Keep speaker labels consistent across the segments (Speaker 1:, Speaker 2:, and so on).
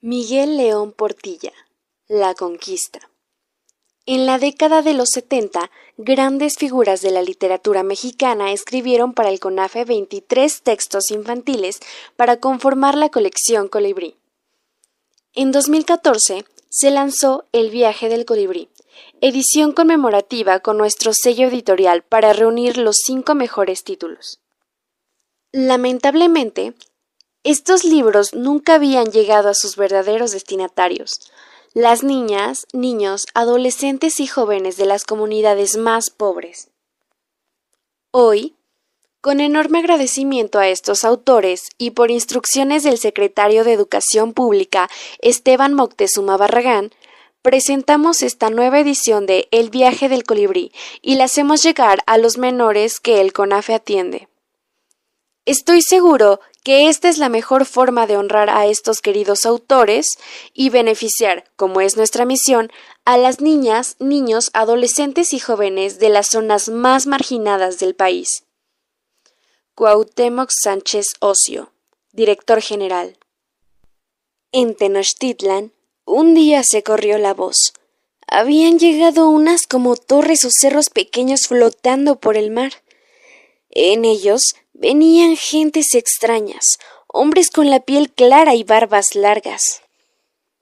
Speaker 1: Miguel León Portilla, La conquista. En la década de los 70, grandes figuras de la literatura mexicana escribieron para el CONAFE 23 textos infantiles para conformar la colección Colibrí. En 2014 se lanzó El viaje del colibrí, edición conmemorativa con nuestro sello editorial para reunir los 5 mejores títulos. Lamentablemente, estos libros nunca habían llegado a sus verdaderos destinatarios, las niñas, niños, adolescentes y jóvenes de las comunidades más pobres. Hoy, con enorme agradecimiento a estos autores y por instrucciones del secretario de Educación Pública, Esteban Moctezuma Barragán, presentamos esta nueva edición de El viaje del colibrí y la hacemos llegar a los menores que el CONAFE atiende. Estoy seguro que esta es la mejor forma de honrar a estos queridos autores y beneficiar, como es nuestra misión, a las niñas, niños, adolescentes y jóvenes de las zonas más marginadas del país. Cuauhtémoc Sánchez Ocio, Director General. En Tenochtitlan, un día se corrió la voz. Habían llegado unas como torres o cerros pequeños flotando por el mar. En ellos venían gentes extrañas, hombres con la piel clara y barbas largas.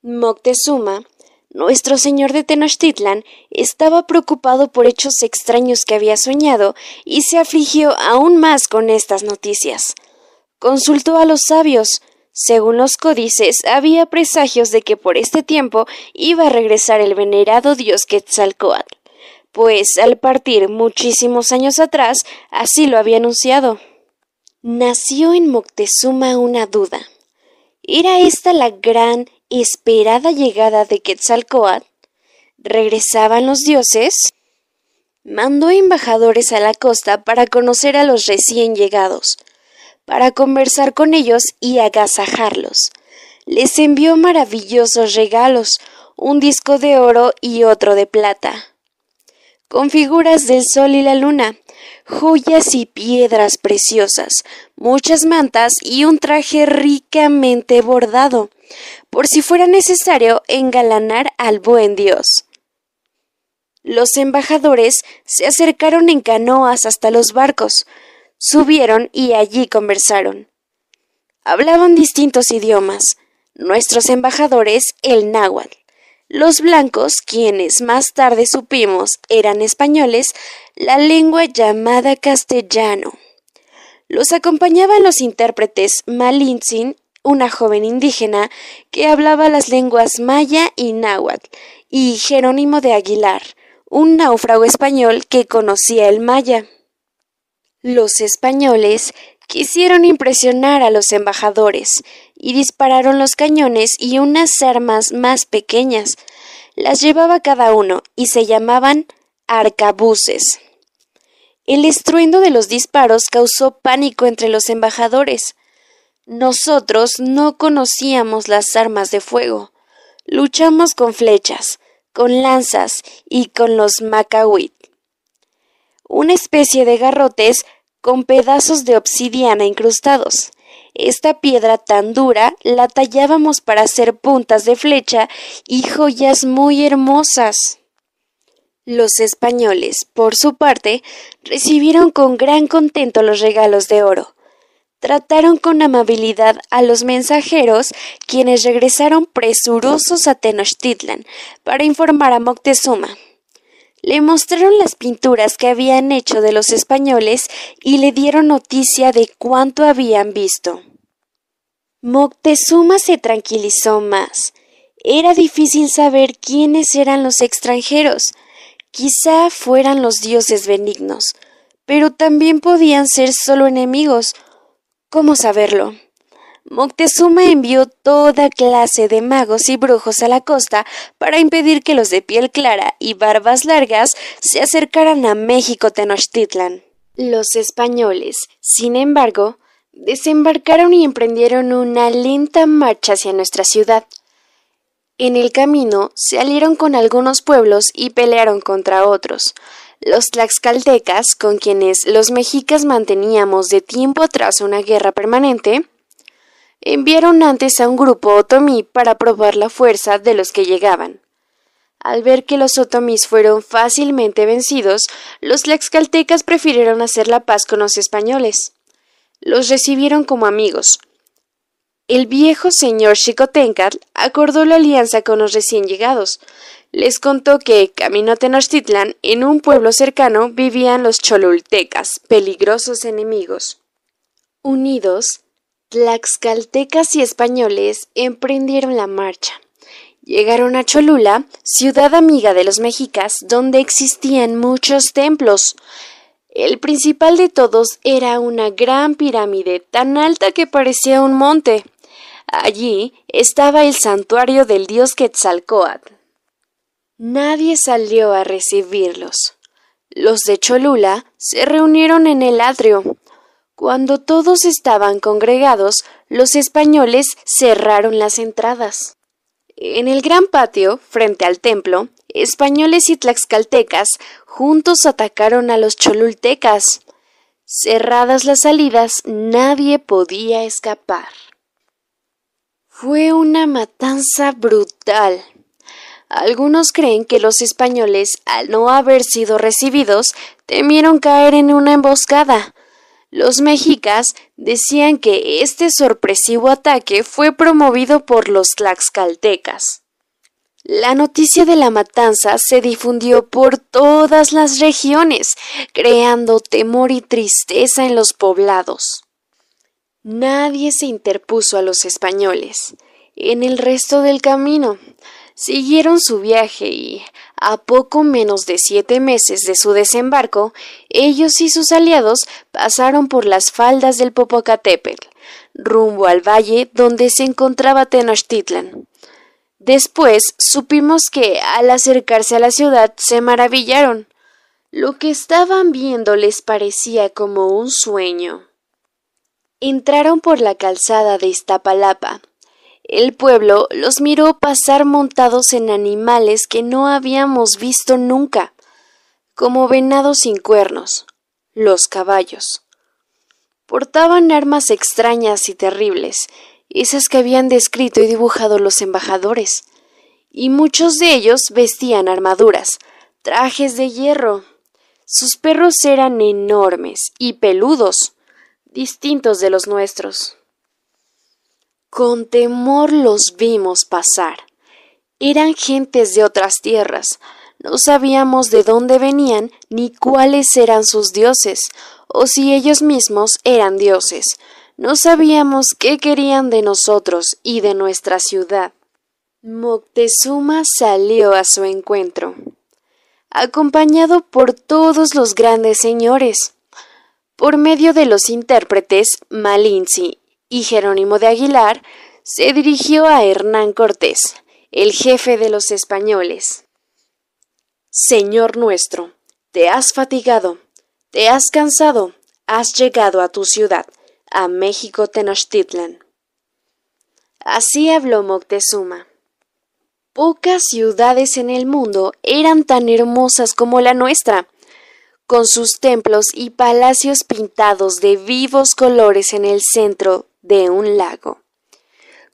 Speaker 1: Moctezuma, nuestro señor de Tenochtitlan, estaba preocupado por hechos extraños que había soñado y se afligió aún más con estas noticias. Consultó a los sabios. Según los códices, había presagios de que por este tiempo iba a regresar el venerado dios Quetzalcóatl, pues al partir muchísimos años atrás así lo había anunciado. Nació en Moctezuma una duda. ¿Era esta la gran, esperada llegada de Quetzalcóatl? ¿Regresaban los dioses? Mandó embajadores a la costa para conocer a los recién llegados, para conversar con ellos y agasajarlos. Les envió maravillosos regalos, un disco de oro y otro de plata, con figuras del sol y la luna, joyas y piedras preciosas, muchas mantas y un traje ricamente bordado, por si fuera necesario engalanar al buen Dios. Los embajadores se acercaron en canoas hasta los barcos, subieron y allí conversaron. Hablaban distintos idiomas, nuestros embajadores el náhuatl. Los blancos, quienes más tarde supimos eran españoles, la lengua llamada castellano. Los acompañaban los intérpretes Malintzin, una joven indígena que hablaba las lenguas maya y náhuatl, y Jerónimo de Aguilar, un náufrago español que conocía el maya. Los españoles quisieron impresionar a los embajadores y dispararon los cañones y unas armas más pequeñas. Las llevaba cada uno y se llamaban arcabuces. El estruendo de los disparos causó pánico entre los embajadores. Nosotros no conocíamos las armas de fuego. Luchamos con flechas, con lanzas y con los macahuit, una especie de garrotes con pedazos de obsidiana incrustados. Esta piedra tan dura la tallábamos para hacer puntas de flecha y joyas muy hermosas. Los españoles, por su parte, recibieron con gran contento los regalos de oro. Trataron con amabilidad a los mensajeros, quienes regresaron presurosos a Tenochtitlan para informar a Moctezuma. Le mostraron las pinturas que habían hecho de los españoles y le dieron noticia de cuánto habían visto. Moctezuma se tranquilizó más. Era difícil saber quiénes eran los extranjeros. Quizá fueran los dioses benignos, pero también podían ser solo enemigos. ¿Cómo saberlo? Moctezuma envió toda clase de magos y brujos a la costa para impedir que los de piel clara y barbas largas se acercaran a México Tenochtitlan. Los españoles, sin embargo, desembarcaron y emprendieron una lenta marcha hacia nuestra ciudad. En el camino se alieron con algunos pueblos y pelearon contra otros. Los tlaxcaltecas, con quienes los mexicas manteníamos de tiempo atrás una guerra permanente, enviaron antes a un grupo otomí para probar la fuerza de los que llegaban. Al ver que los otomís fueron fácilmente vencidos, los tlaxcaltecas prefirieron hacer la paz con los españoles. Los recibieron como amigos. El viejo señor Xicoténcatl acordó la alianza con los recién llegados. Les contó que, camino a Tenochtitlan, en un pueblo cercano vivían los cholultecas, peligrosos enemigos. Unidos, tlaxcaltecas y españoles emprendieron la marcha. Llegaron a Cholula, ciudad amiga de los mexicas, donde existían muchos templos. El principal de todos era una gran pirámide tan alta que parecía un monte. Allí estaba el santuario del dios Quetzalcóatl. Nadie salió a recibirlos. Los de Cholula se reunieron en el atrio. Cuando todos estaban congregados, los españoles cerraron las entradas. En el gran patio, frente al templo, españoles y tlaxcaltecas juntos atacaron a los cholultecas. Cerradas las salidas, nadie podía escapar. Fue una matanza brutal. Algunos creen que los españoles, al no haber sido recibidos, temieron caer en una emboscada. Los mexicas decían que este sorpresivo ataque fue promovido por los tlaxcaltecas. La noticia de la matanza se difundió por todas las regiones, creando temor y tristeza en los poblados. Nadie se interpuso a los españoles. En el resto del camino, siguieron su viaje y, a poco menos de 7 meses de su desembarco, ellos y sus aliados pasaron por las faldas del Popocatépetl, rumbo al valle donde se encontraba Tenochtitlan. Después supimos que, al acercarse a la ciudad, se maravillaron. Lo que estaban viendo les parecía como un sueño. Entraron por la calzada de Iztapalapa. El pueblo los miró pasar montados en animales que no habíamos visto nunca, como venados sin cuernos, los caballos. Portaban armas extrañas y terribles, esas que habían descrito y dibujado los embajadores, y muchos de ellos vestían armaduras, trajes de hierro. Sus perros eran enormes y peludos, distintos de los nuestros. Con temor los vimos pasar. Eran gentes de otras tierras. No sabíamos de dónde venían ni cuáles eran sus dioses, o si ellos mismos eran dioses. No sabíamos qué querían de nosotros y de nuestra ciudad. Moctezuma salió a su encuentro, acompañado por todos los grandes señores. Por medio de los intérpretes Malinche y Jerónimo de Aguilar, se dirigió a Hernán Cortés, el jefe de los españoles. Señor nuestro, te has fatigado, te has cansado, has llegado a tu ciudad, a México Tenochtitlan. Así habló Moctezuma. Pocas ciudades en el mundo eran tan hermosas como la nuestra, con sus templos y palacios pintados de vivos colores en el centro de un lago,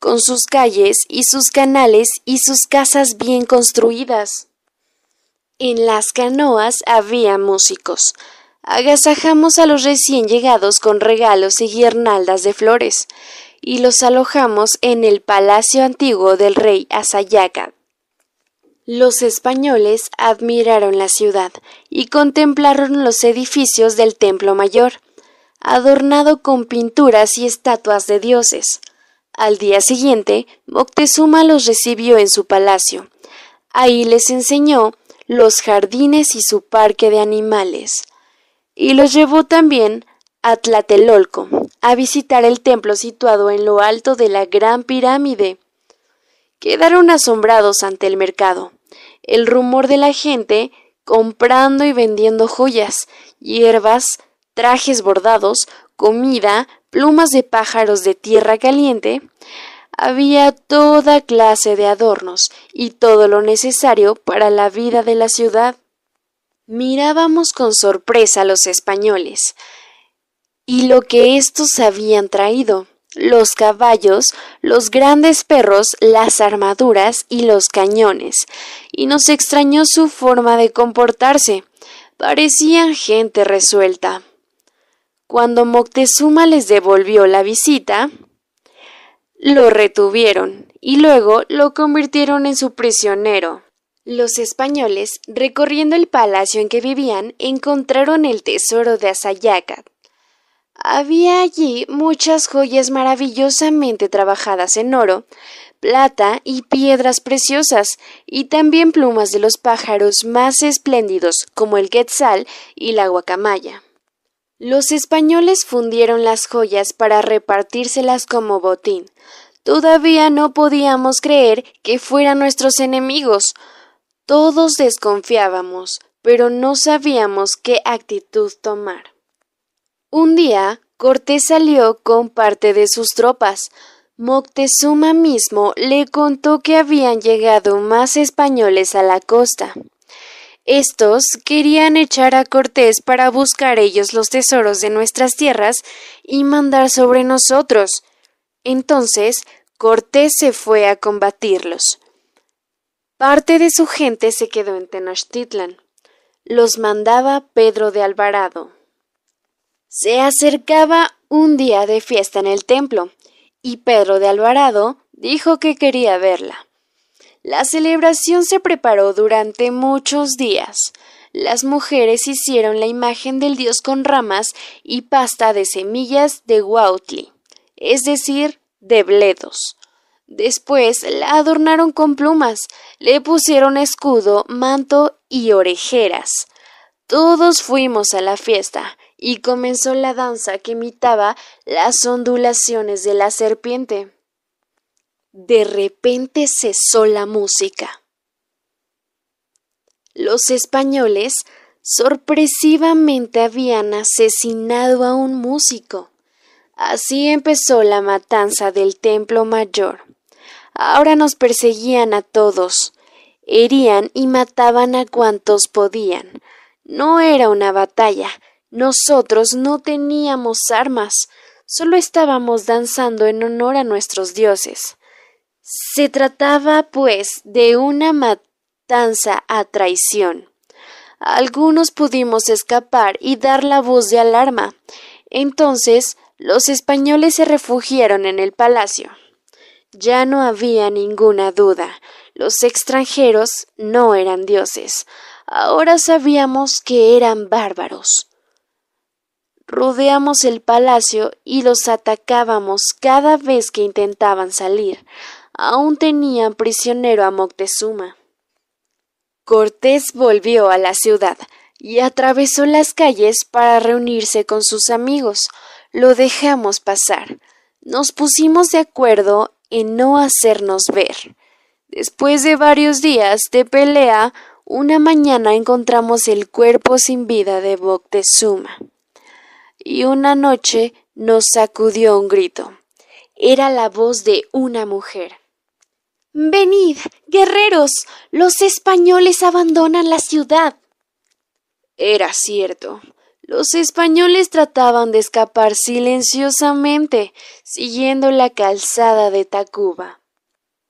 Speaker 1: con sus calles y sus canales y sus casas bien construidas. En las canoas había músicos. Agasajamos a los recién llegados con regalos y guirnaldas de flores, y los alojamos en el palacio antiguo del rey Azayaca. Los españoles admiraron la ciudad y contemplaron los edificios del Templo Mayor, adornado con pinturas y estatuas de dioses. Al día siguiente, Moctezuma los recibió en su palacio. Ahí les enseñó los jardines y su parque de animales, y los llevó también a Tlatelolco, a visitar el templo situado en lo alto de la Gran Pirámide. Quedaron asombrados ante el mercado, el rumor de la gente comprando y vendiendo joyas, hierbas, trajes bordados, comida, plumas de pájaros de tierra caliente. Había toda clase de adornos y todo lo necesario para la vida de la ciudad. Mirábamos con sorpresa a los españoles y lo que éstos habían traído. los caballos, los grandes perros, las armaduras y los cañones, y nos extrañó su forma de comportarse. Parecían gente resuelta. Cuando Moctezuma les devolvió la visita, lo retuvieron y luego lo convirtieron en su prisionero. Los españoles, recorriendo el palacio en que vivían, encontraron el tesoro de Asayacat. Había allí muchas joyas maravillosamente trabajadas en oro, plata y piedras preciosas, y también plumas de los pájaros más espléndidos como el quetzal y la guacamaya. Los españoles fundieron las joyas para repartírselas como botín. Todavía no podíamos creer que fueran nuestros enemigos. Todos desconfiábamos, pero no sabíamos qué actitud tomar. Un día, Cortés salió con parte de sus tropas. Moctezuma mismo le contó que habían llegado más españoles a la costa. Estos querían echar a Cortés para buscar ellos los tesoros de nuestras tierras y mandar sobre nosotros. Entonces, Cortés se fue a combatirlos. Parte de su gente se quedó en Tenochtitlan. Los mandaba Pedro de Alvarado. Se acercaba un día de fiesta en el templo, y Pedro de Alvarado dijo que quería verla. La celebración se preparó durante muchos días. Las mujeres hicieron la imagen del dios con ramas y pasta de semillas de huautli, es decir, de bledos. Después la adornaron con plumas, le pusieron escudo, manto y orejeras. Todos fuimos a la fiesta y comenzó la danza que imitaba las ondulaciones de la serpiente. De repente cesó la música. Los españoles sorpresivamente habían asesinado a un músico. Así empezó la matanza del Templo Mayor. Ahora nos perseguían a todos, herían y mataban a cuantos podían. No era una batalla, nosotros no teníamos armas, solo estábamos danzando en honor a nuestros dioses. Se trataba, pues, de una matanza a traición. Algunos pudimos escapar y dar la voz de alarma. Entonces, los españoles se refugiaron en el palacio. Ya no había ninguna duda. Los extranjeros no eran dioses. Ahora sabíamos que eran bárbaros. Rodeamos el palacio y los atacábamos cada vez que intentaban salir. Aún tenían prisionero a Moctezuma. Cortés volvió a la ciudad y atravesó las calles para reunirse con sus amigos. Lo dejamos pasar. Nos pusimos de acuerdo en no hacernos ver. Después de varios días de pelea, una mañana encontramos el cuerpo sin vida de Moctezuma. Y una noche nos sacudió un grito. Era la voz de una mujer. «¡Venid, guerreros! ¡Los españoles abandonan la ciudad!» Era cierto. Los españoles trataban de escapar silenciosamente, siguiendo la calzada de Tacuba.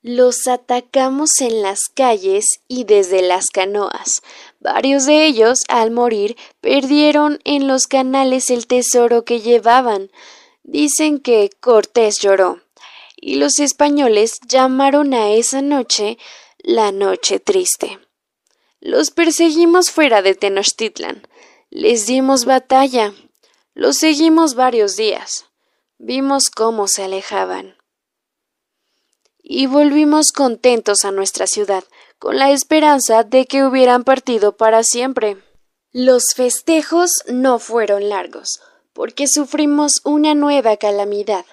Speaker 1: Los atacamos en las calles y desde las canoas. Varios de ellos, al morir, perdieron en los canales el tesoro que llevaban. Dicen que Cortés lloró, y los españoles llamaron a esa noche la Noche Triste. Los perseguimos fuera de Tenochtitlan. Les dimos batalla. Los seguimos varios días. Vimos cómo se alejaban. Y volvimos contentos a nuestra ciudad, con la esperanza de que hubieran partido para siempre. Los festejos no fueron largos, porque sufrimos una nueva calamidad.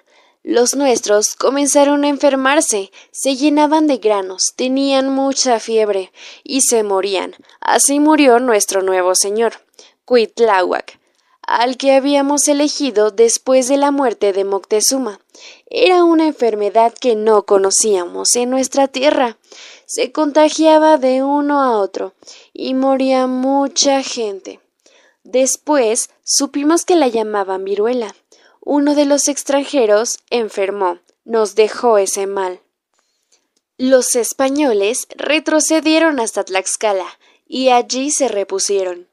Speaker 1: Los nuestros comenzaron a enfermarse, se llenaban de granos, tenían mucha fiebre y se morían. Así murió nuestro nuevo señor, Cuitláhuac, al que habíamos elegido después de la muerte de Moctezuma. Era una enfermedad que no conocíamos en nuestra tierra. Se contagiaba de uno a otro y moría mucha gente. Después supimos que la llamaban viruela. uno de los extranjeros enfermó, nos dejó ese mal. Los españoles retrocedieron hasta Tlaxcala y allí se repusieron.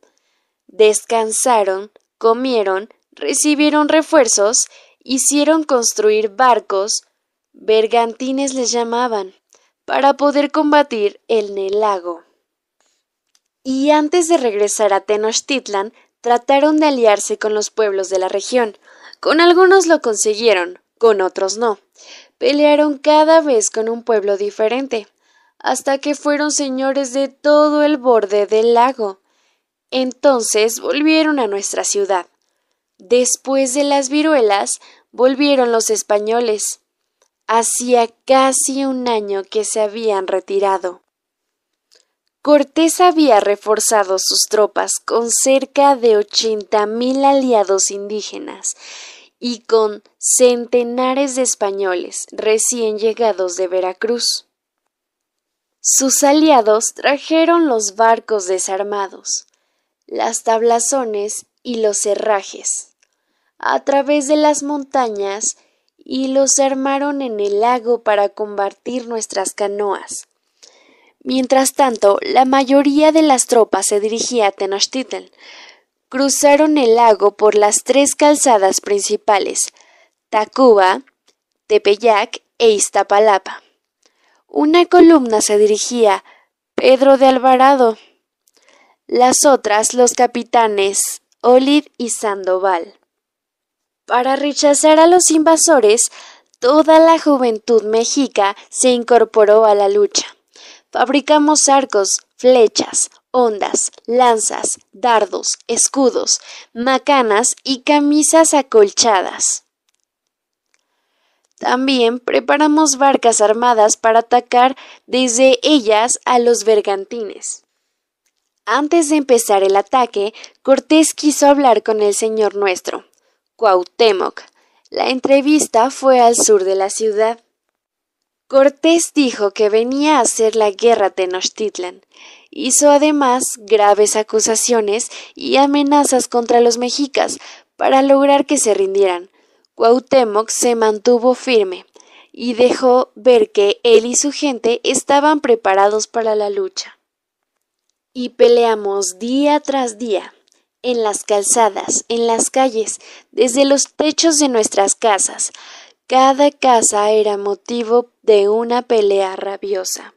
Speaker 1: Descansaron, comieron, recibieron refuerzos, hicieron construir barcos, bergantines les llamaban, para poder combatir en el lago. Y antes de regresar a Tenochtitlan, trataron de aliarse con los pueblos de la región. Con algunos lo consiguieron, con otros no. Pelearon cada vez con un pueblo diferente, hasta que fueron señores de todo el borde del lago. Entonces volvieron a nuestra ciudad. Después de las viruelas, volvieron los españoles. Hacía casi un año que se habían retirado. Cortés había reforzado sus tropas con cerca de 80,000 aliados indígenas y con centenares de españoles recién llegados de Veracruz. Sus aliados trajeron los barcos desarmados, las tablazones y los herrajes, a través de las montañas, y los armaron en el lago para combatir nuestras canoas. Mientras tanto, la mayoría de las tropas se dirigía a Tenochtitlan. Cruzaron el lago por las 3 calzadas principales, Tacuba, Tepeyac e Iztapalapa. Una columna se dirigía a Pedro de Alvarado, las otras los capitanes Olid y Sandoval. Para rechazar a los invasores, toda la juventud mexica se incorporó a la lucha. Fabricamos arcos, flechas, hondas, lanzas, dardos, escudos, macanas y camisas acolchadas. También preparamos barcas armadas para atacar desde ellas a los bergantines. Antes de empezar el ataque, Cortés quiso hablar con el señor nuestro, Cuauhtémoc. La entrevista fue al sur de la ciudad. Cortés dijo que venía a hacer la guerra a Tenochtitlan. Hizo además graves acusaciones y amenazas contra los mexicas para lograr que se rindieran. Cuauhtémoc se mantuvo firme y dejó ver que él y su gente estaban preparados para la lucha. Y peleamos día tras día, en las calzadas, en las calles, desde los techos de nuestras casas. Cada casa era motivo de una pelea rabiosa.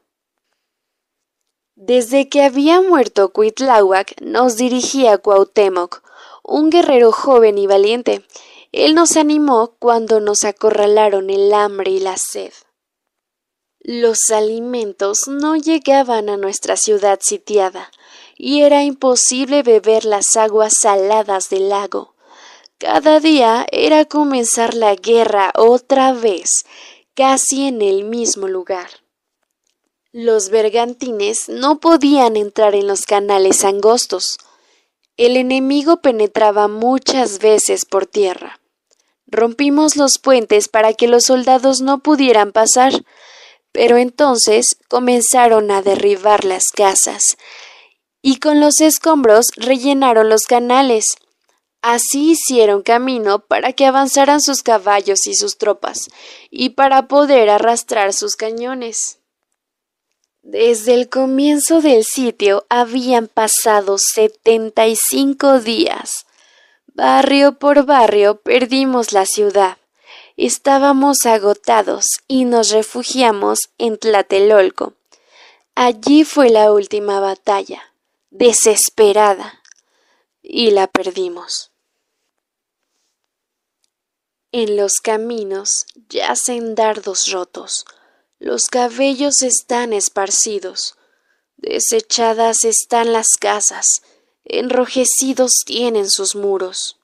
Speaker 1: Desde que había muerto Cuitláhuac, nos dirigía Cuauhtémoc, un guerrero joven y valiente. Él nos animó cuando nos acorralaron el hambre y la sed. Los alimentos no llegaban a nuestra ciudad sitiada, y era imposible beber las aguas saladas del lago. Cada día era comenzar la guerra otra vez, casi en el mismo lugar. Los bergantines no podían entrar en los canales angostos. El enemigo penetraba muchas veces por tierra. Rompimos los puentes para que los soldados no pudieran pasar, pero entonces comenzaron a derribar las casas, y con los escombros rellenaron los canales. Así hicieron camino para que avanzaran sus caballos y sus tropas, y para poder arrastrar sus cañones. Desde el comienzo del sitio habían pasado 75 días. Barrio por barrio perdimos la ciudad. Estábamos agotados y nos refugiamos en Tlatelolco. Allí fue la última batalla, desesperada, y la perdimos. En los caminos yacen dardos rotos, los cabellos están esparcidos, desechadas están las casas, enrojecidos tienen sus muros.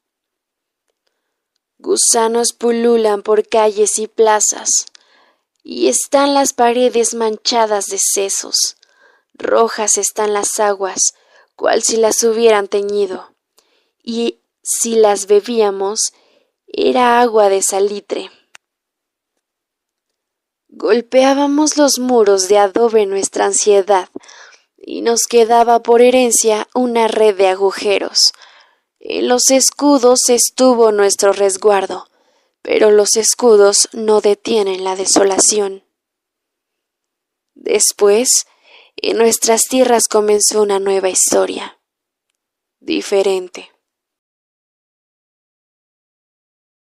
Speaker 1: Gusanos pululan por calles y plazas, y están las paredes manchadas de sesos. Rojas están las aguas, cual si las hubieran teñido, y si las bebíamos, era agua de salitre. Golpeábamos los muros de adobe en nuestra ansiedad, y nos quedaba por herencia una red de agujeros. En los escudos estuvo nuestro resguardo, pero los escudos no detienen la desolación. Después, en nuestras tierras comenzó una nueva historia, diferente.